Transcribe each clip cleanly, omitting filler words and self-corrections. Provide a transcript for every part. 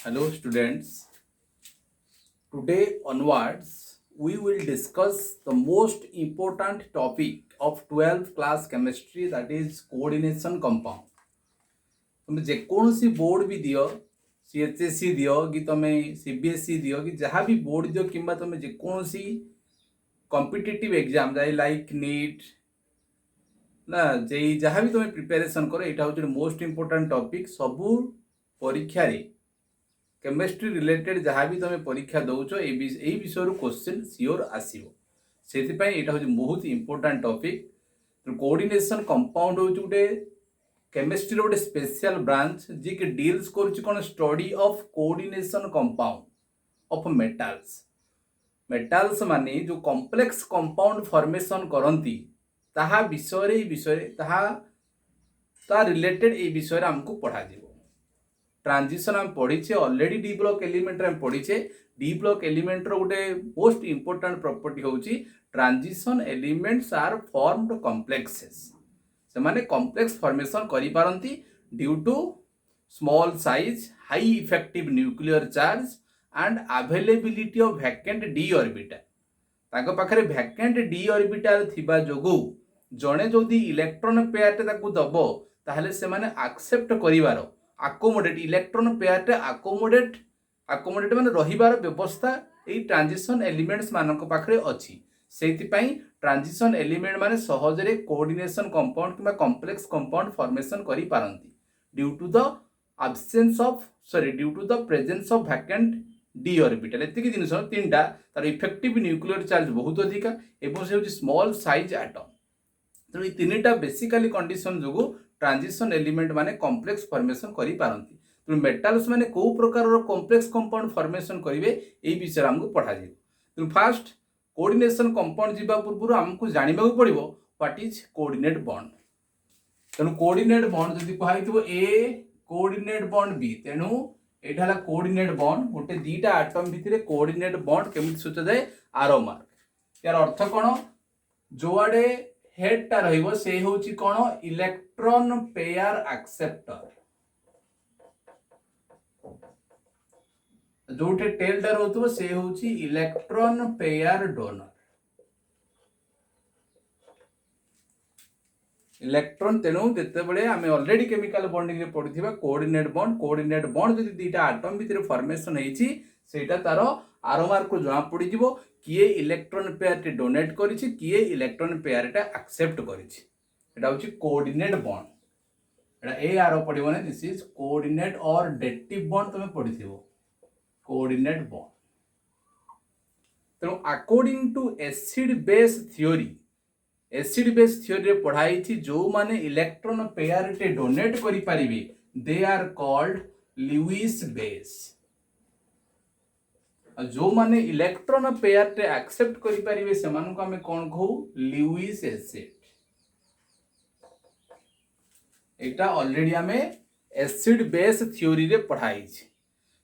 Hello students. Today onwards we will discuss the most important topic of 12th class chemistry, that is coordination compound. तुम जेकोसी board भी दियो, सीएचएससी दियो कि तुम CBSE दियो कि जहाँ भी बोर्ड दियो कि तुम जेकोसी कॉम्पिटिटिव एग्जाम जाए लाइक नीट ना जे जहाँ भी तुम प्रिपेरेसन कर यहाँ हूँ मोस्ट इम्पोर्टाट टॉपिक सबू परीक्षा केमिस्ट्री रिलेटेड जहाँ भी तुम परीक्षा दौच यही विषय क्वेश्चन सियोर आसो से यहाँ हूँ बहुत इम्पोर्टाट टॉपिक। कोऑर्डिनेशन कंपाउंड हूँ गोटे केमिस्ट्री गोटे स्पेशल ब्रांच जी कि डील्स कर study of coordination compound of metals. Metals माने जो कॉम्प्लेक्स कंपाउंड फॉर्मेशन करती ताहा विषय ता रिलेटेड ये विषय आमको पढ़ा जीवो। ट्रांजिशन आम पढ़ीचे ऑलरेडी डी ब्लॉक एलिमेंट आम पढ़ीचे। डी ब्लॉक एलिमेंट रो गोटे मोस्ट इम्पोर्टाट प्रॉपर्टी होची transition elements are formed complexes. से माने कॉम्प्लेक्स फॉर्मेशन करि पारंती due to small size, high effective nuclear charge and availability of vacant D orbital. ताको पाखरे वैकेंट डी ऑर्बिटल थिबा जोगु जणे जदि इलेक्ट्रॉन पेयर ताकू दबो ताहले से माने एक्सेप्ट करिवार आकोमोडेट इलेक्ट्रॉन पेयर आकोमोडेट माने रहिबार व्यवस्था ए ट्रांजिशन एलिमेंट्स मानक पाखरे अछि। सेतिपई ट्रांजिशन एलिमेंट माने सहजरे कोऑर्डिनेशन कंपाउंड किबा कॉम्प्लेक्स कंपाउंड फॉर्मेशन करि पारंती due to the presence of vacant D orbital. एतिकी जिनिस तीनटा तार इफेक्टिव न्यूक्लियर चार्ज बहुत अधिका एवं से होची स्मॉल साइज एटम। तो ये तीनटा बेसिकली कंडीशन जोगु ट्रांजिशन एलिमेंट माने कॉम्प्लेक्स फॉर्मेशन करि पारंती। तो मेटाल्स माने को प्रकार रो कॉम्प्लेक्स कंपाउंड फॉर्मेशन करिवे ए विषय हमको पढ़ा जे। तो फर्स्ट कोऑर्डिनेशन कंपाउंड जीवा पूर्व हमको जानिबा को पड़िबो व्हाट इज कोऑर्डिनेट बॉन्ड। तेनु कोऑर्डिनेट बॉन्ड जदि कहैतिबो ए कोऑर्डिनेट बॉन्ड बी, तेनु एटा हला कोऑर्डिनेट बॉन्ड गोटे दीटा एटम भितरे कोऑर्डिनेट बॉन्ड केमिति सूचा जाए आरो मार्क। यार अर्थ कोन जोआडे हेड टा रहिबो से होची कोन इलेक्ट्रॉन पेयर एक्सेप्टर, जोटे टेल टा रहउतबो से होची इलेक्ट्रॉन पेयर डोनर। इलेक्ट्रॉन तेनु जेते बळे आमे ऑलरेडी केमिकल बॉन्डिंग रे पढिथिबा कोऑर्डिनेट बॉन्ड जदि दीटा एटम भितरे फॉर्मेशन हेची सेटा तारो आरो मार्क को जणा पड़ी जिवो किए इलेक्ट्रॉन पेयर टे डोनेट करिछि किए इलेक्ट्रॉन पेयर टा एक्सेप्ट करिछि। एटा होची कोऑर्डिनेट बॉन्ड। एटा ए आरो पडिबो ने दिस इज कोऑर्डिनेट और डेटिव बॉन्ड तमे पढिथिबो कोऑर्डिनेट बॉन्ड। तेनु according to acid base theory रे पढ़ाई जो माने इलेक्ट्रॉन पेयर टे डोनेट करि परिबे they are called Lewis base. जो माने इलेक्ट्रॉन पेयर टे एक्सेप्ट करि परिबे से मानु को हमें कोन कहू लुईस एसिड। एटा ऑलरेडी हमें एसिड बेस थ्योरी रे पढ़ाई छी।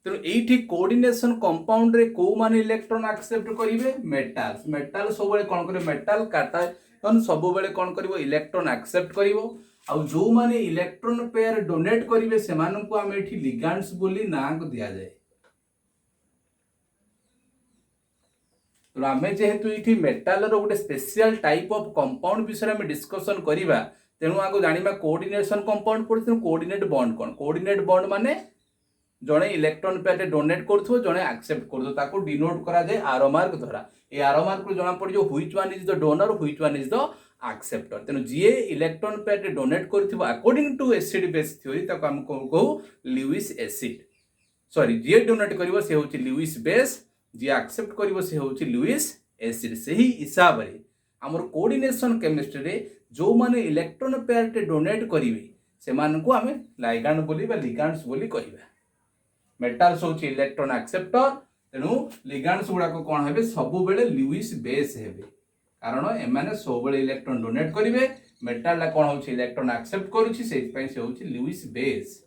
तो एठी कोऑर्डिनेशन कंपाउंड रे को माने इलेक्ट्रॉन एक्सेप्ट करिवे मेटाल सब बेले कोन करे मेटाल काटायन सब बेले कोन करिवो इलेक्ट्रॉन एक्सेप्ट करिवो। आ जो माने इलेक्ट्रॉन पेयर डोनेट करिवे से मानु को हमें एठी लिगैंड्स बोली नाम को दिया जाए। तो आमे जेहेतु एठी मेटाल रो गोटे स्पेशल टाइप ऑफ कंपाउंड विषय में डिस्कशन करिवा तेनु आगो जानिबा कोऑर्डिनेशन कंपाउंड पड़ते कोऑर्डिनेट बॉन्ड कोन। कोऑर्डिनेट बॉन्ड माने जणे इलेक्ट्रॉन पेयर डोनेट करथो जणे एक्सेप्ट करथो ताको डिनोट करा जाए आरो मार्क द्वारा। ए आरो मार्क को जणा पड़ जो which one is the donor which one is the acceptor. तेनु जे इलेक्ट्रॉन पेयर डोनेट करथिबो according to acid base theory ताको हम कहू लुईस एसिड। सॉरी जे डोनेट करिवो से होची लुईस बेस, जे एक्सेप्ट करिवो से होची लुईस एसिड। सही हिसाब रे हमर कोऑर्डिनेशन केमिस्ट्री रे जो माने इलेक्ट्रॉन पेयर टे डोनेट करिवे से मान को हमें लाइगैंड बोली बा लिगैंड्स बोली कहिबा। मेटाल्स होची इलेक्ट्रॉन एक्सेप्टर तेनु लिगैंड्स गुडा को कोन हेबे सब बेले लुईस बेस हेबे कारण एमाने सब बेले इलेक्ट्रॉन डोनेट करिवे। मेटाल ला कोन होची इलेक्ट्रॉन एक्सेप्ट करूची से पई से होची लुईस बेस।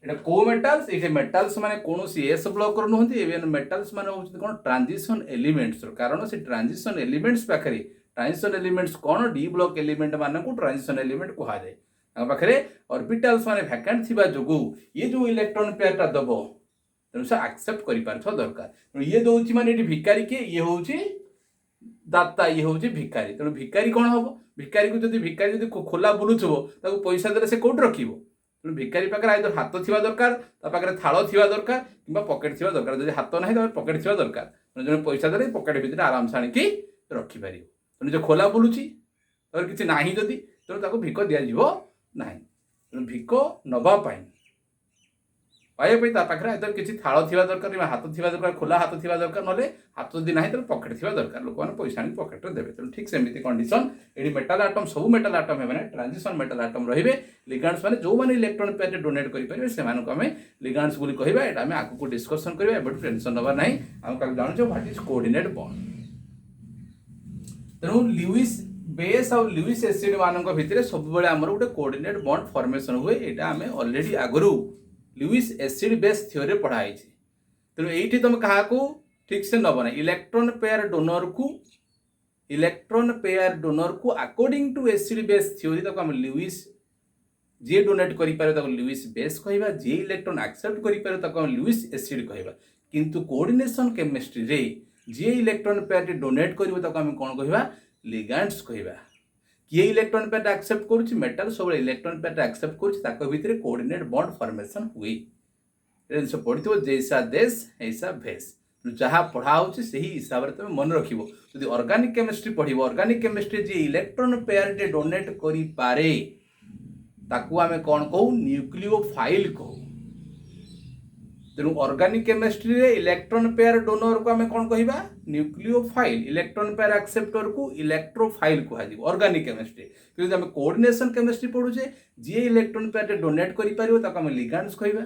एटा को मेटाल्स एटे मेटाल्स माने कोनोसी एस ब्लॉक कर नहंती एवेन मेटाल्स माने होची कोन ट्रांजिशन एलिमेंट्स कारण से ट्रांजिशन एलिमेंट्स पाखरे ट्रांजिशन एलिमेंट्स कोन डी ब्लॉक एलिमेंट माने को ट्रांजिशन एलिमेंट कहा जाय। पाखे ऑर्बिटल्स माने वैकेंट थिबा जोगु ये जो इलेक्ट्रॉन पेयरटा दबो तेणु से एक्सेप्ट कर पारथवा दरकार। तेणु ये दउची माने एटी भिकारी के ये होउची दाता ये होउची भिकारी। तेणु भिकारी कौन हम भिकारी को जब भिकारी जब खोला बुलुथबो ताको पैसा देले से कोड रखिबो। तेणु भिकारी पाखे आइदर हाथ थिबा दरकार ता पाखे थाल थिबा दरकार किंबा पॉकेट थिबा दरकार। जदि हाथ नाही त पॉकेट थिबा दरकार। तेणु जने पैसा देले पॉकेट भितर आराम से आनिकी रखि पारिबो। तेणु जो खोला बुलुची तर किछि नाही जदि तेणु ताको भिक दिया जिवो नाही। तेणु भिक नबा पाई पाइबा ता पाखे आइदर किछि थाल थिबा दरकार किंबा हाथ थिबा दरकार खोला हाथ थिबा दरकार नले हाथ जदि नाही त पॉकेट थिबा दरकार। लोक माने पैसा आनि पॉकेट रे देबे। तेणु ठीक सेमिति कंडीशन एडी मेटल आटम सब मेटल आटम हे माने ट्रांजिशन मेटल आटम रहिबे। लिगेंड्स माने जो माने इलेक्ट्रॉन पेयर डोनेट करि परिबे से मानको हमें लिगेंड्स बोली कहबा। एटा हमें आगु को डिस्कशन करबा। एबे टेंशन नबा नाही। हम काल जानु छ व्हाट इज कोऑर्डिनेट बॉन्ड। तेणु लुईस बेस और लुईस एसिड मानक भितर सब बेले आमर गोटे कोऑर्डिनेट बॉन्ड फॉर्मेशन हुए। एटा हमें ऑलरेडी आगु लुईस एसिड बेस थ्योरी पढ़ाई। तेणु ये तुम क्या ठीक से नब ना इलेक्ट्रॉन पेयर डोनर को according to acid base theory तक हम लुईस जी डोनेट कर लुईस बेस कहवा जी इलेक्ट्रॉन एक्सेप्ट कर हम लुईस एसिड कहवा। किंतु कोऑर्डिनेशन केमिस्ट्री रे जी इलेक्ट्रॉन पेयर डोनेट कर हम कौन कहवा लिगेंड्स कहवा। किए इलेक्ट्रॉन पेयर एक्सेप्ट करुच्ची मेटल सब इलेक्ट्रॉन पेयर एक्सेप्ट करुच्ची भितर कोऑर्डिनेट बॉन्ड फॉर्मेशन हुए। जिन पढ़ी जैसा देश ऐसा भेष जहाँ पढ़ा हो हिसाब से तुम मन रख। जब ऑर्गेनिक केमिस्ट्री पढ़ ऑर्गेनिक केमिस्ट्री जी इलेक्ट्रॉन पेयर डोनेट करि पारे ताकू आमे कौन कहू न्यूक्लियोफाइल कहू। तेणु ऑर्गेनिक केमिस्ट्री रे इलेक्ट्रॉन पेयर डोनर को आमे कौन कहबा न्यूक्लियोफाइल। इलेक्ट्रॉन पेयर एक्सेप्टर को इलेक्ट्रोफाइल कह ऑर्गेनिक केमिस्ट्री। कि आमे कोऑर्डिनेशन केमिस्ट्री पढ़ुचे जी इलेक्ट्रॉन पेयर डोनेट करि पारिबो ताको आमे लिगेंड्स कहबा।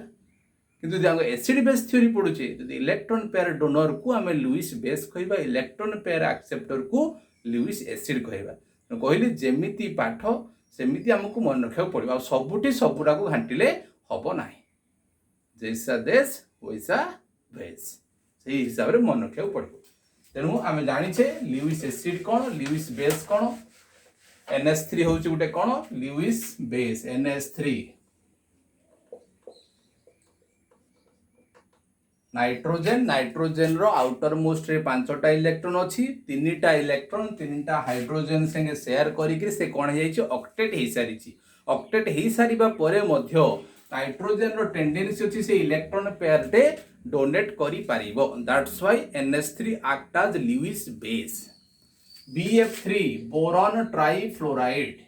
किंतु जब एसिड बेस थ्योरी पढ़ुचे जब इलेक्ट्रॉन पेयर डोनर को आमे लुईस बेस कहबा इलेक्ट्रॉन पेयर एक्सेप्टर को लुईस एसिड कहबा। कहली जेमिति पाठ सेमिति हमको मन रखा पड़ो। सबुठी सबुटा को घाटिले हम ना। जैसा देश वैसा भेष से हिसाब से मन रखा पड़ो। तेणु आम जाचे लुईस एसिड कौन लुईस बेस कौन NH3 हूँ गोटे कौन लुईस बेस NH3। नाइट्रोजेन रो आउटर मोस्ट रे 5टा इलेक्ट्रॉन अच्छी 3टा इलेक्ट्रॉन 3टा हाइड्रोजेन संगे शेयर करिक से कौन हो ऑक्टेट हो सारी। ऑक्टेट हो सारिबा परे मध्य नाइट्रोजेन रो टेंडेंसी अच्छी से इलेक्ट्रॉन पेयर टे डोनेट करि पारिबो। That's why NH3 act as Lewis base. BF3 boron trifluoride.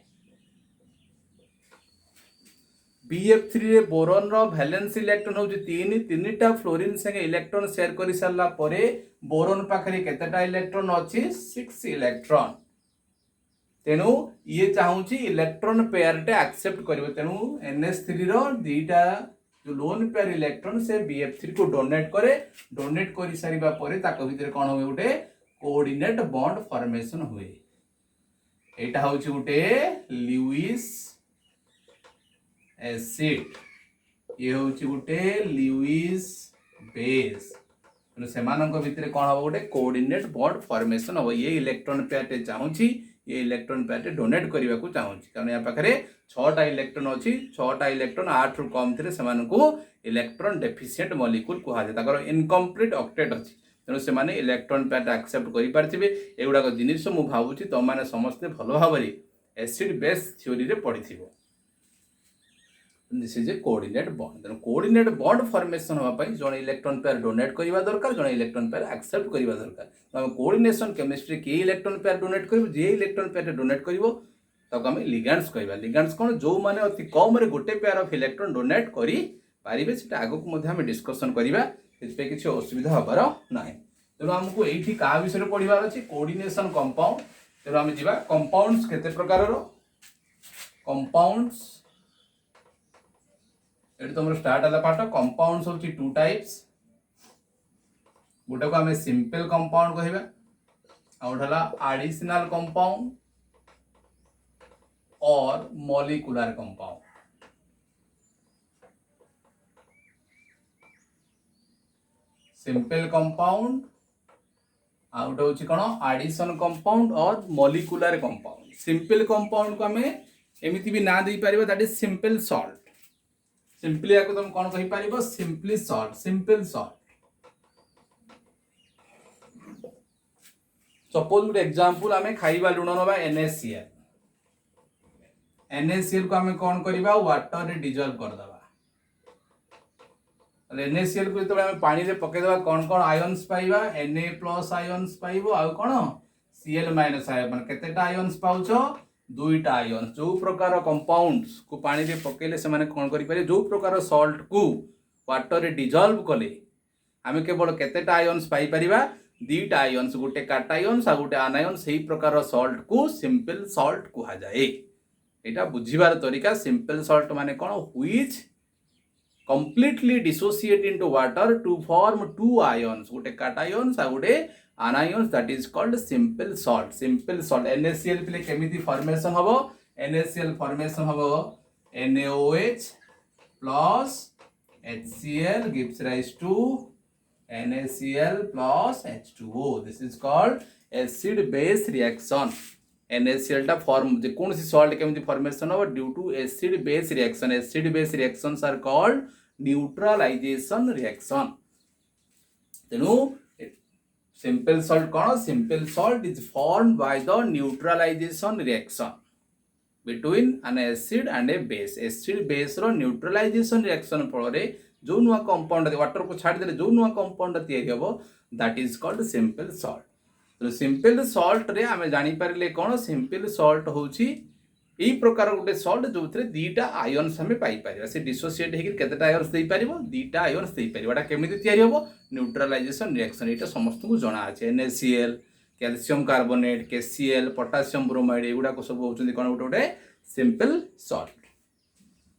BF3 रे बोरॉन रो वैलेंस इलेक्ट्रॉन हो 3टा फ्लोरीन संगे इलेक्ट्रॉन शेयर कर सारा परे बोरॉन पाखरे केतेटा इलेक्ट्रॉन अच्छी 6 इलेक्ट्रॉन। तेणु ये चाहूँगी इलेक्ट्रॉन पेयर टे एक्सेप्ट करिवो। तेणु NH3 रो दीटा जो लोन पेयर इलेक्ट्रॉन से BF3 को डोनेट करे। डोनेट कर सारिबा परे ताको भितर कोन होय उठे कोऑर्डिनेट बॉन्ड फॉर्मेशन हुए। एटा होची उठे लुईस एसिड ये हूँ गोटे लुईस बेस। से भितर कौन हम गोटे कोऑर्डिनेट बॉन्ड फॉर्मेशन हम। ये इलेक्ट्रॉन पेयर चाहूँगी ये इलेक्ट्रॉन पेयर डोनेट करने को चाहूँगी कारण या पाखे 6टा इलेक्ट्रॉन अच्छी 6टा इलेक्ट्रॉन 8 रु कम थे से इलेक्ट्रॉन डेफिशिएंट मॉलिक्यूल कहुए इनकम्प्लीट ऑक्टेट अच्छी। तेणु से इलेक्ट्रॉन पेयर एक्सेप्ट करेंगे। एगुड़ाक जिनिस मुझे भावुँ तुम मैंने समस्ते भल भाव एसिड बेस थ्योरी रे पढ़ी। This is a coordinate bond. तेणु कोऑर्डिनेट बॉन्ड फॉर्मेशन होगा जन इलेक्ट्रॉन पेयर डोनेट करवा दरकार जन इलेक्ट्रॉन पेयर एक्सेप्ट करवा दरकार। कोऑर्डिनेशन केमिस्ट्री के इलेक्ट्रॉन पेयर डोनेट कर जे इलेक्ट्रॉन पेयर डोनेट कर लिगेंड्स कहवा। लिगेंड्स कौन जो मैंने अति कम रे गोटे पेयर ऑफ इलेक्ट्रॉन डोनेट करि पारिबे सेटा आगु को डिस्कशन करवा। किसी असुविधा हबार ना। तेणु आमको ये क्या विषय पढ़ार अच्छी कोऑर्डिनेशन कंपाउंड। तेणु आम जा कंपाउंड्स केते प्रकार कंपाउंड्स ये तुम स्टार्ट है पाठ। कंपाउंड्स होची 2 टाइप्स। गोटे को आम सिंपल कंपाउंड कहवा आ गोटे एडिशनल कंपाउंड और मॉलिक्यूलर कंपाउंड। सिंपल कंपाउंड आ गोटे हूँ कौन एडिशन कंपाउंड और मॉलिक्यूलर कंपाउंड। सिंपल कंपाउंड को आम एमिति भी ना दे पारिबो that is simple salt simply याको तुम कोन कहि पारिबो simply salt simple salt suppose good example आमे खाइबा लुण नबा NaCl NaCl को आमे कोन करबा वाटर रे डिजॉल्व कर दबा NaCl को तो आमे पानी रे पके दबा कोन आयन्स पाइबा Na+ आयन्स पाइबो आ कोन Cl- आयन केतेटा आयन्स पाउछो दुईटा आयन्स जो प्रकार कंपाउंड्स को पानी रे पकेले से माने कोन करि पारे जो प्रकार सॉल्ट को वाटर रे डिजॉल्व कले आमे केवल केतेटा आयन्स पाई परिबा दीटा आयन्स गोटे काटायन्स आ गोटे आनायन्स सही प्रकार सॉल्ट को सिंपल सॉल्ट कहा जाए एटा बुझिबार तरीका सिंपल सॉल्ट माने कोन which completely dissociate into water to form two ions गोटे cations आ गोटे anions that is called simple salt NaCl पिले केमिति फॉर्मेशन हबो NaCl फॉर्मेशन हबो NaOH plus HCl gives rise to NaCl plus H2O this is called acid base reaction NaCl टा form जे कौन सी सॉल्ट केमिति फॉर्मेशन हो due to acid base reactions are called neutralization reaction तेनु simple salt कौन simple salt is formed by the neutralization reaction between an acid and a base acid base रो neutralization reaction फल रे जो नुआ compound water को छाड़ देले जो नुआ कंपाउंड तैयारी हबो that is called simple salt तो सिंपल सॉल्ट रे आमे जानि पारिले कोन सिंपल सॉल्ट होची एई प्रकार गोटे सॉल्ट जो थरे दीटा आयन्स हमें पाई परिबा से डिसोसिएट हेकि केतेटा आयन्स देई परिबो दीटा आयन्स देई परिबा एटा केमिति तयारी होबो न्यूट्रलाइजेशन रिएक्शन एटा समस्त को जणा আছে NaCl calcium carbonate KCl potassium bromide एगुडा को सब होचंदी कोन गोटे सिंपल सॉल्ट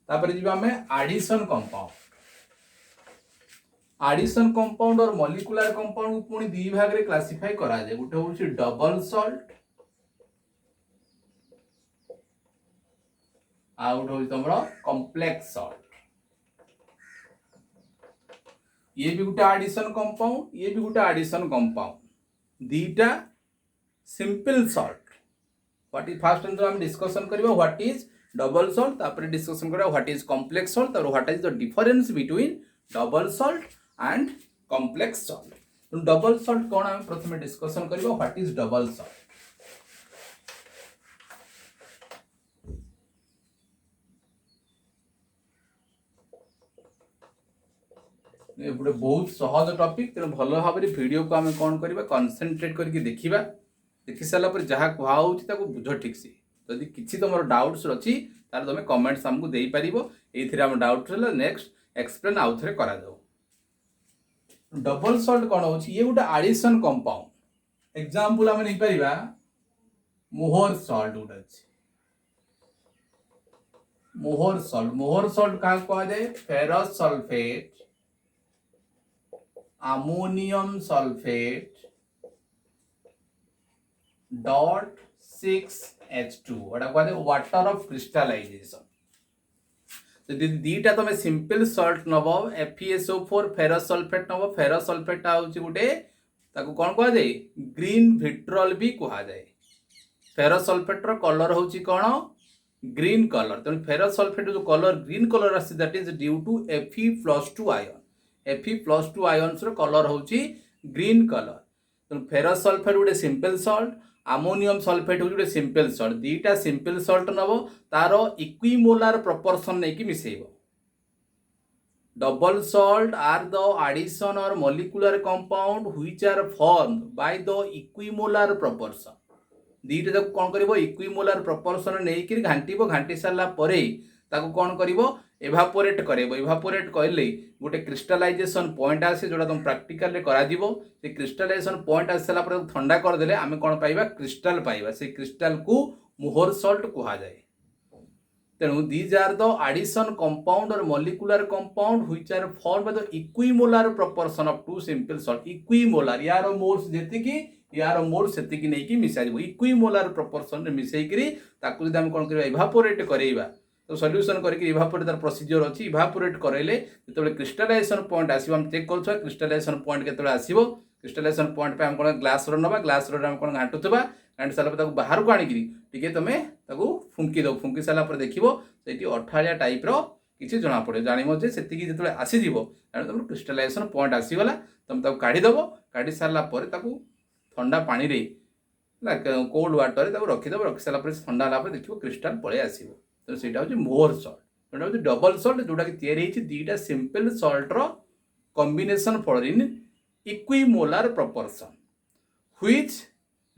तापर जिबा हमें एडिशन कंपाउंड एडिशन कंपाउंड और मॉलिक्यूलर कंपाउंड को पुनी दी भाग रे क्लासिफाई करा जाय गोटे होची डबल सॉल्ट आउट होची तमरो कॉम्प्लेक्स सॉल्ट ये भी गोटे एडिशन कंपाउंड ये भी गोटे एडिशन कंपाउंड दीटा simple salt what is first हम डिस्कशन करबा व्हाट इज डबल सॉल्ट तापर डिस्कशन करबा व्हाट इज कॉम्प्लेक्स सॉल्ट और what is the difference between double salt and complex salt तो डबल सॉल्ट कोन हम प्रथमे डिस्कशन करबो व्हाट इज डबल सॉल्ट ये बुढे बहुत सहज टॉपिक तेन भलो भाबरे वीडियो को हम कोन करबा कंसंट्रेट करके देखिबा देखि साला पर जहा कुहा होची ताको बुझ ठीक से यदि किछि तमरो डाउट्स अछि तार तमे कमेंट्स हमकु देई परिबो एथिरे हम डाउट रहला नेक्स्ट एक्सप्लेन आउथरे करा जाऊ डबल सॉल्ट कौन हो ये गोटे एडिशन कंपाउंड एग्जांपल आमे नै परिबा मोहर सॉल्ट गोटे अछि मोहर सॉल्ट का कहा जाए ferrous sulphate ammonium sulphate .6H2 vada कहा जाए वाटर ऑफ क्रिस्टलाइजेशन दीटा तुम सिंपल सॉल्ट नब FeSO4 फेरस सल्फेट नब फेरस सल्फेट होची गोटे ताको कोन कहा जाए ग्रीन विट्रॉल भी कहा जाए फेरस सल्फेट रो कलर होची कोन ग्रीन कलर तो फेरस सल्फेट जो कलर ग्रीन कलर आसी that is due to Fe+2 ion Fe+2 ions रो कलर होची ग्रीन कलर तो फेरस सल्फेट गोटे सिंपल सॉल्ट अमोनियम सल्फेट होची सिंपल सॉल्ट दीटा सिंपल सॉल्ट नबो तारो इक्विमोलार प्रोपोर्शन नै कि मिसेइबो double salt are the addition और molecular compound which are formed by the equimolar proportion दीटा जक कोन करबो इक्विमोलार प्रोपोर्शन नै कि घांटीबो घांटी साला परे ताको कोन करबो एवापोरेट करबो एवापोरेट कइले गोटे क्रिस्टलाइजेशन पॉइंट आसे जोडा तुम प्रैक्टिकल रे करा दिबो से क्रिस्टलाइजेशन पॉइंट आसला पर ठंडा कर देले आमे कोन पाइबा क्रिस्टल पाइबा से क्रिस्टल को मोहर सॉल्ट कहा जाए तेणु these are the addition compound और molecular compound which are form by the equimolar proportion of two simple salt equimolar यार मोल्स जेति की यार मोल्स सेति की नै की मिसा दिबो इक्विमोलार प्रोपोर्शन रे मिसै करी ताकू जदि हम कोन करबा इवापोरेट करैबा तो सॉल्यूशन करके इवापोरेट तार प्रोसीजर अछि इवापोरेट करैले जेतबे क्रिस्टलाइजेशन पॉइंट आसीबो हम चेक करछो क्रिस्टलाइजेशन पॉइंट केतबे आसीबो क्रिस्टलाइजेशन पॉइंट पे हम कोन ग्लास रो नबा ग्लास रो हम कोन घांटुतबा घाटी सारा बाहर को आणिकी टिके तुम फुंकी दो फुंकी सारा देखो से अठाड़िया टाइप किसी जना पड़े जानव से जो आसीज तुम क्रिस्टलाइजेशन पॉइंट आसीगला तुम काढ़ीदेव काढ़ी सारापर ठंडा पानी रे कोल्ड वाटर रखीदेव रखी सारापर ठंडा है देखो क्रिस्टाल पलि आस तो सहीटा हूँ मोर सल्ट जोटा हूँ डबल सल्ट जोटा कि या दुईटा सिंपल सल्टर कॉम्बिनेशन फल in equimolar proportion which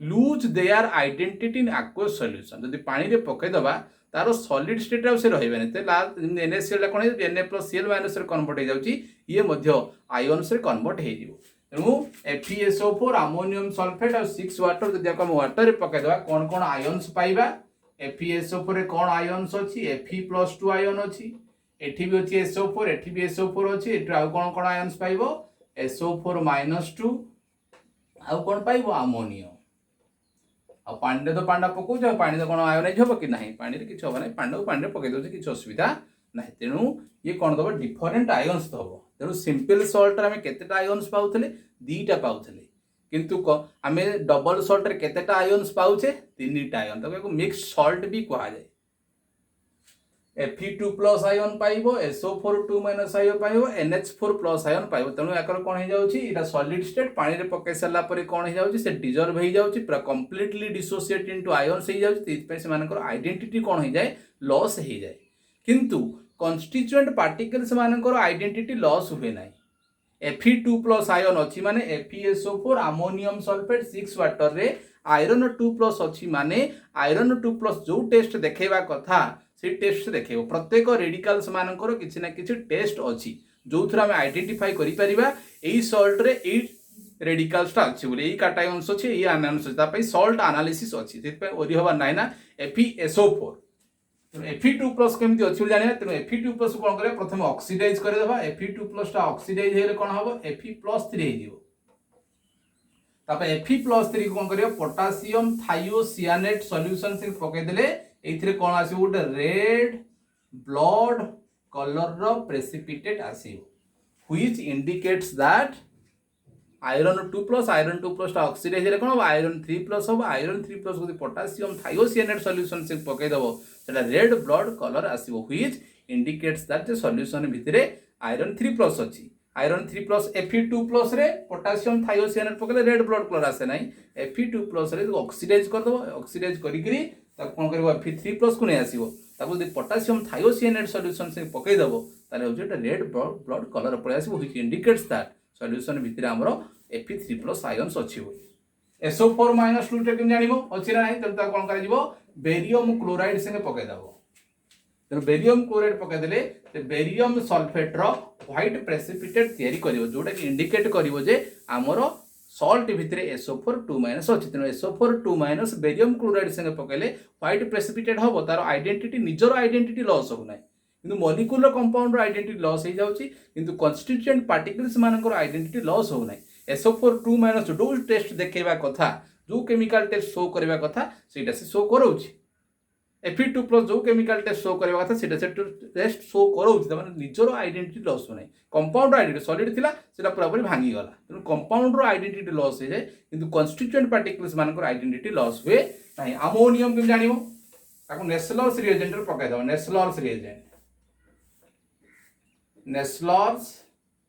lose their identity in aqueous solution जदि पानी रे पकईदबा तार सॉलिड स्टेट से रही NaCl कौन है Na+Cl- कन्वर्ट हो जाऊँगी ये आयन्स कन्वर्ट हो तेणु FeSO4 अमोनियम सल्फेट और 6 वाटर जब आम वाटर पकईदबा कौन कौन आयन्स पाइबा FeSO4 कौन आयन्स अच्छी Fe+2 आयन अच्छी एठी भी अच्छी SO4 एठी भी SO4 अच्छी एठी आउ कौन कौन आयन्स पाइबो SO4-2 आउ कौन पाइबो अमोनियम आ पानी तो पांडा पकाऊ पानी तो कौन आयोनाइज हम कि ना पानी किसी हम ना पांडा को पानी पकई दे किसी असुविधा ना तेणु ये कौन दब डिफरेन्ट आयन्स दब तेणु सिंपल सल्टर आम केतेटा आयन्स पाऊले दुईटा पाऊले किंतु आम डबल सल्टर केतेटा आयन्स पाऊे 3टा आयन तक मिक्स सल्ट भी कहुए Fe2+ आयन पाइबो SO4 2- आयन पाइबो NH4+ आयन पाइबो तेणु याकर कौन हो जाउछि इटा सॉलिड स्टेट पानी रे पकई सारा पर कौन हो जाउछि से डिजॉल्व हो जाउछि पूरा कंप्लीटली डिसोसिएट इनटू आयन्स हो जाउछि तेज से मानकर आइडेंटिटी कौन हो जाए लॉस हो जाए किंतु कन्स्टिट्यूएंट पार्टिकल्स मानकर आइडेंटिटी लॉस हुए ना Fe2+ आयन अच्छी माने FeSO4 अमोनियम सल्फेट 6 वाटर रे आयरन 2+ अच्छी माने आयरन 2+ जो टेस्ट देखा कथा से टेस्ट देखो प्रत्येक रेडिकल्स मानकर किसी ना किसी टेस्ट अच्छी जो थी आम आइडेंटिफाई करें सल्ट रे रेडिकल्सटा अच्छी बोले यही काटायन्स अच्छे ये आनायन्स अच्छे सल्ट आनालिसिस अच्छी से ओरी हबार ना ना FeSO4 Fe2+ केमती अच्छी जाना तेणु Fe2+ कौन कर प्रथम ऑक्सीडाइज करदेवा Fe2+ ऑक्सीडाइज होले कौन हम Fe+3 Fe+3 कौन कर पोटासियम थायोसियानेट सॉल्यूशन से पकईदे ये कौन आसो गोटे रेड ब्लड कलर प्रेसिपिटेट आसो which indicates that iron 2+ oxidise कौन हम आयरन 3+ हम आयरन 3+ पोटासियम थायोसियानेट सॉल्यूशन से पकईदेव से रेड ब्लड कलर आसो व्हिच इंडिकेट्स दैट सॉल्यूशन भितर आयरन 3+ अच्छी आयरन 3+ Fe2+ रे पोटासियम थायोसियानेट पकड़े रेड ब्लड कलर आसे ना Fe2+ रे ऑक्सीडाइज करदेव ऑक्सीडाइज करी कौन कर Fe3+ को नहीं आसो पोटासियम थायोसियानेट सॉल्यूशन से पकईदेव ताले हूँ रेड ब्लड कलर पड़े आसो व्हिच इंडिकेट्स दैट सॉल्यूशन भितर आमर Fe3+ आयन्स अच्छी SO4-2 केम जानिबो अच्छी ना नहीं तेणु कौन कर बेरियम क्लोराइड से पकईदेव तेणु बेरियम क्लोराइड पकईदे बेरियम सल्फेट व्हाइट प्रेसिपिटेट तैयारी करिवो जोटा कि इंडिकेट करिवो जे आमर सल्ट भितर SO4 2- अच्छी तेणु SO4 2- बेरियम क्लोराइड संगे पकईले व्हाइट प्रेसिपिटेट हम तार आइडेंटिटी निजर आइडेंटिटी लॉस हो ना कि मॉलिक्यूलर कंपाउंड आइडेंटिटी लॉस हो जाउछि किंतु कन्स्टिट्यूएंट पार्टिकल्स मानकर आइडेंटिटी लॉस हो ना SO4 2- जो टेस्ट देखा कथा जो केमिकल टेस्ट शो करवा कथा से शो कराउछि Fe2+ जो केमिकल टेस्ट शो करवा कथा से टेस्ट शो कराउछि निजर आइडेंटिटी लॉस हो ना कंपाउंड आइडेंटिटी सॉलिड थिला सेटा पूरा पूरी भांगी गला तेणु कंपाउंड रो आइडेंटिटी लॉस हो जाए किंतु कन्स्टिट्यूएंट पार्टिकल्स मानकर आइडेंटिटी लॉस हुए नहीं अमोनियम केम जानिबो ताको नेस्लर्स रिएजेंट रे पकाइ दबो Nessler's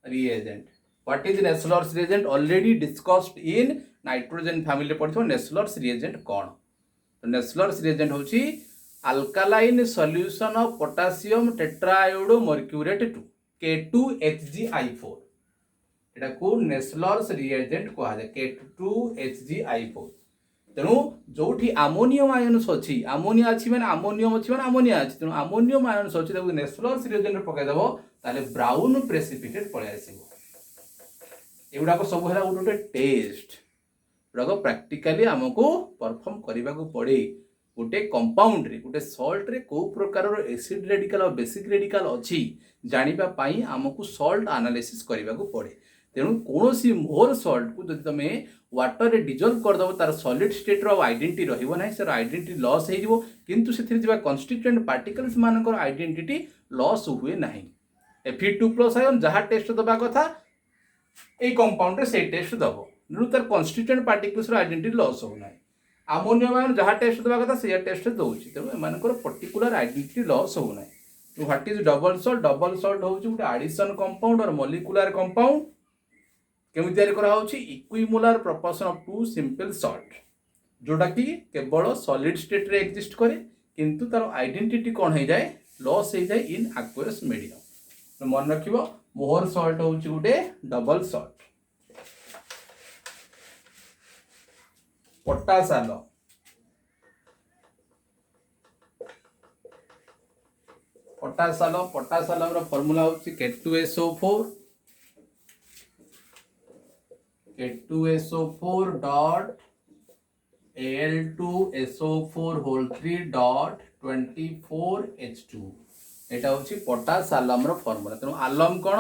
reagent what is Nessler's reagent already discussed in nitrogen family पढ़िथो नेस्लर्स रिएजेंट कौन तो नेस्लर्स रिएजेंट होची alkaline solution of potassium tetraiodomercurate 2 K2HgI4 एटा को नेस्लर्स रिएजेंट कहा जाय K2HgI4 तेणु जोठी अमोनियम आयन्स अच्छी अमोनिया अच्छी मैंने अमोनियम अच्छी मैंने अमोनिया अच्छी तेणु अमोनियम आयन्स अच्छी नेस्लर्स रिएजेंट पकईदेव ताले ब्राउन प्रेसिपिटेट पलि आसो एगुड़ाक सब है गोटे टेस्ट गुड़ाक प्रैक्टिकली आमको परफॉर्म करने को पड़े गोटे कंपाउंड रे गोटे सॉल्ट रे को प्रकार एसिड रेडिकल और बेसिक रेडिकल अच्छी जानापी आमको सॉल्ट एनालिसिस करने को पड़े तेणु कौन मोर सॉल्ट को जब तुम वाटर रे डिजल्व करदेव तार सॉलिड स्टेट रो आइडेंटिटी रही सर आइडेंटिटी लॉस हो किंतु से कन्स्टिट्यूएंट पार्टिकल्स मानकर आइडेंटिटी लॉस हुए ना Fe2+ आयन जहाँ टेस्ट दबा कथा ये कंपाउंड रे से टेस्ट दब तार कन्स्टिट्यूएंट पार्टिकल्स आइडेंटिटी लॉस हो ना अमोनियम आयन जहाँ टेस्ट देवा कथा से टेस्ट दौर तेणु एम पर्टिकुलर आइडेंटिटी लॉस होना। What is double salt? Double salt हूँ गोटे आडिशन कंपाउंड और मॉलिक्यूलर कंपाउंड केमी तैयारी करा होची equimolar proportion of two simple salt जोटा कि केवल सॉलिड स्टेट रे एग्जिस्ट करे किंतु तार आइडेंटिटी कौन हो जाए लॉस हो जाए इन एक्वस मीडियम। मन रखिबो मोहर सल्ट होची गोटे डबल सल्ट। पोटास आलम पोटास आलम फॉर्मूला होची K2SO4 dot Al2SO4 whole 3 dot 24H2 एटा होची पोटास आलम फॉर्मूला। तेणु आलम कौन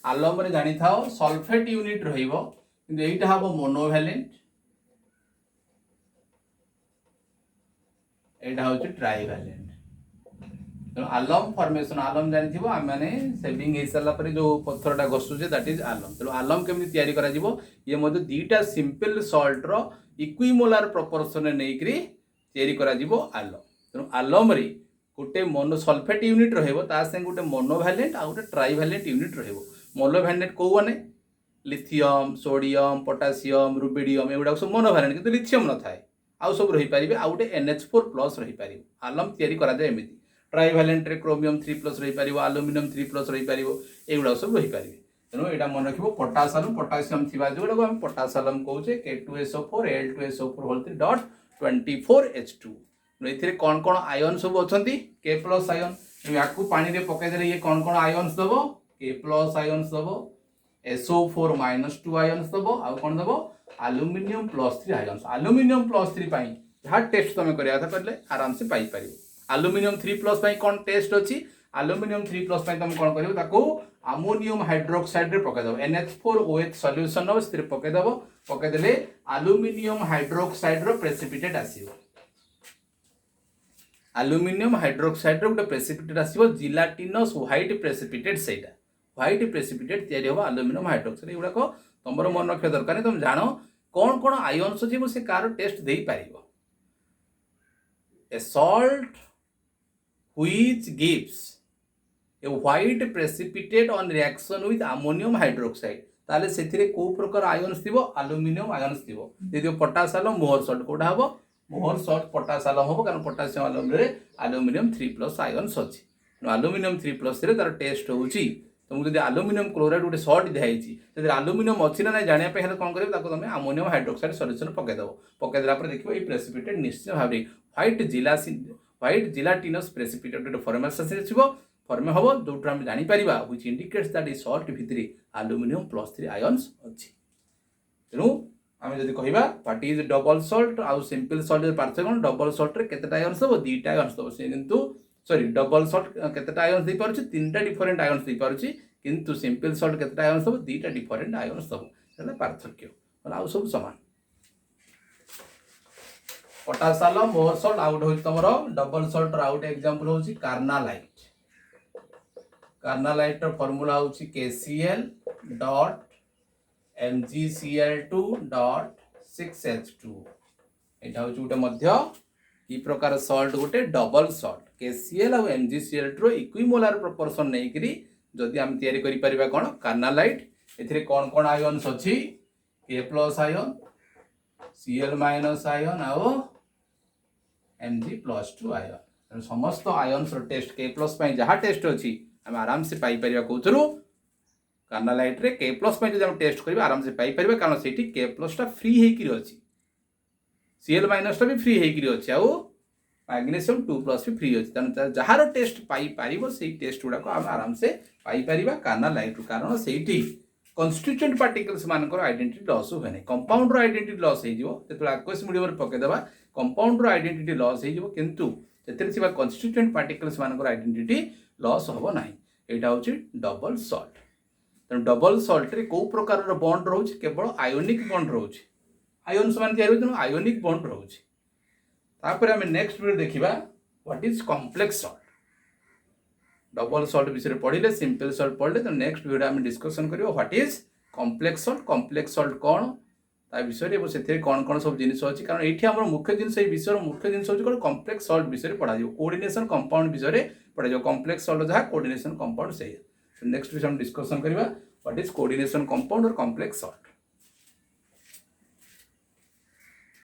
आलम रे जानी थाओ सल्फेट यूनिट रहिबो किंतु एटा हबो मोनोवैलेंट एटा होची ट्राइवैलेंट। तेणु आलम फॉर्मेशन आलम जानी थिबो आम माने सेविंग हे साला परे जो पत्थरटा घसुचे दैट इज आलम। तेणु आलम केमि तैयारी करा जिवो ये मध्ये दीटा सिंपल सॉल्ट रो इक्विमोलार प्रोपोर्शन ने नेकरी तैयारी करा जिवो आलम। तेणु आलम रे गोटे मोनो सल्फेट यूनिट रहइबो ता संगे गोटे मोनोवैलेंट आ गोटे ट्राइवैलेंट यूनिट रहइबो। मोनोवैलेंट को माने लिथियम सोडियम पोटासियम रुबिडियम एगुडा सब मोनोवैलेंट किंतु लिथियम न थाए आउ सब रही पारिबे आ गोटे NH4+ रही पारिबो। आलम तैयारी करा जाय एमिति ट्राइवैलेंट रे क्रोमियम 3+ रही पारिबो एल्युमिनियम 3+ रही पारिबो एगुडा सब रही पारिबे। तेणु एटा मन रखिबो पोटासियम पोटासियम थिबा जोडा को हम potassium कहउचे K2SO4 Al2SO4 whole 3 dot 24H2। एथिरे कोन कोन आयन सब अछंती K+ आयन याकू पानी रे पकाई देले ये कोन कोन आयन्स दबो K+ आयन्स दबो SO4 -2 आयन्स दबो आ कोन दबो एल्युमिनियम +3 आयन्स। एल्युमिनियम +3 पाई जहाँ टेस्ट तुम करिया था करले आराम से पाई परिबो। एल्युमिनियम 3+ पाई कोन टेस्ट अछि एल्युमिनियम 3+ पाई तुम कोन करियो ताको अमोनियम हाइड्रोक्साइड रे पकाई दबो NH4OH सॉल्यूशन नो स्थिर पकाई दबो पकाई देले एल्युमिनियम हाइड्रोक्साइड रो प्रेसिपिटेट आसीबो। एल्युमिनियम हाइड्रोक्साइड रो गोटे प्रेसिपिटेट आसीबो जिलाटिनस व्हाइट प्रेसिपिटेट सेटा व्हाइट प्रेसिपिटेट तयारी होबो एल्युमिनियम हाइड्रोक्साइड एगुडा को तुमर मन रखिया दरकार तुम जानो कौन कौन आयन्स अछि से कार टेस्ट देई पारिबो। A salt which gives a white precipitate on reaction with ammonium hydroxide ताले सेथिरे को प्रकार आयन्स थिबो एल्युमिनियम आयन्स थिबो। यदि पोटासियम मोहर सॉल्ट कोडा हबो मोहर सॉल्ट पोटासियम हबो कारण पोटासियम एल्युमिनियम रे एल्युमिनियम 3+ आयन्स अछि। एल्युमिनियम 3+ रे तार टेस्ट होउची तुमको जब एल्युमिनियम क्लोराइड गोटे सॉल्ट दिखाई एल्युमिनियम अच्छी ना जाना कौन कर तुम अमोनियम हाइड्रोक्साइड सॉल्यूशन पकईदेव पकईदेला देखिए ये प्रेसिपिटेट निश्चित भाव व्हाइट जिलाटिनस प्रेसिपिटेट गोटे फॉर्मेशन फॉर्मे हम जो आम जापर which indicates that is salt भितर एल्युमिनियम +3 आयन्स अच्छी। तेणु आम जब कह व्हाट इज डबल सॉल्ट आउ सिंपल सॉल्ट पार्थक्य डबल सॉल्ट रे केतेटा आयन्स दब 2टा आयन्स दब से किंतु सॉरी डबल सॉल्ट केतेटा आयन्स दे पारुछि 3टा डिफरेंट आयन्स दे पारुछि किंतु सिंपल सॉल्ट केतेटा आयन्स दब 2टा डिफरेंट आयन्स दब सेला पार्थक्य आउ सब समान। पोटासियम मोहर सॉल्ट आउट हो तमरो डबल सॉल्ट रो आउट एग्जांपल होछि कार्नालाइट। कार्नालाइट रो फार्मूला होछि KCl dot MgCl2 dot 6H2 एटा होछि गोटे मध्य की प्रकार सॉल्ट गोटे डबल सॉल्ट KCl और MgCl2 रो इक्विमोलार प्रोपोर्शन नै करी जदि हम तयारी करि परिबा कोन कार्नालाइट एथिरे कोन कोन आयन्स अछि K+ आयन Cl- आयन और Mg+2 आयन समस्त आयन्स रो टेस्ट K+ पई जहा टेस्ट अछि हम आराम से पाई परिबा कोथरु कार्नालाइट रे K+ पई जदि हम टेस्ट करबा आराम से पाई परिबा कारण सेठी K+ टा फ्री हे कि अछि Cl- टा भी फ्री हे कि अछि आ मैग्नीशियम 2+ भी फ्री अछि तन जहार टेस्ट पाई पारिबो सेही टेस्ट गुडा को हम आराम से पाई परिबा कार्नालाइट रो कारण सेठी कन्स्टिट्यूएंट पार्टिकल्स मानकर आइडेंटिटी लॉस होय नै कंपाउंड रो आइडेंटिटी लॉस हे जिवो तेतु एक्वस मीडियम रे पके देबा कंपाउंड रो आइडेंटिटी लॉस हे जिवो किंतु तेतरे थिबा कन्स्टिट्यूएंट पार्टिकल्स मानकर आइडेंटिटी लॉस होबो नाही। एटा होची डबल सॉल्ट। तेणु डबल सॉल्ट रे को प्रकार रो बॉन्ड रहउची केवल आयोनिक बॉन्ड रहउची आयन्स मान तयार होय आयोनिक बॉन्ड रहउची। तापर हम नेक्स्ट वीडियो देखिबा what is complex salt. Double salt विषय पढ़िले सिंपल सॉल्ट पढ़ले तो नेक्स्ट वीडियो हम डिस्कशन करियो व्हाट इज कॉम्प्लेक्स सॉल्ट कौन ता विषय से कौन कौन सब जिन अच्छी कारण ये आम मुख्य जिन विषय मुख्य जिन हूँ कौन कम्प्लेक्स सल्ट विषय पढ़ा कोऑर्डिनेशन कंपाउंड विषय पढ़ा कम्प्लेक्स सल्ट जहाँ कोऑर्डिनेशन कंपाउंड से नेक्स्ट विषय हम डिस्कशन करवा व्हाट इज कोऑर्डिनेशन कंपाउंड और कम्प्लेक्स सल्ट।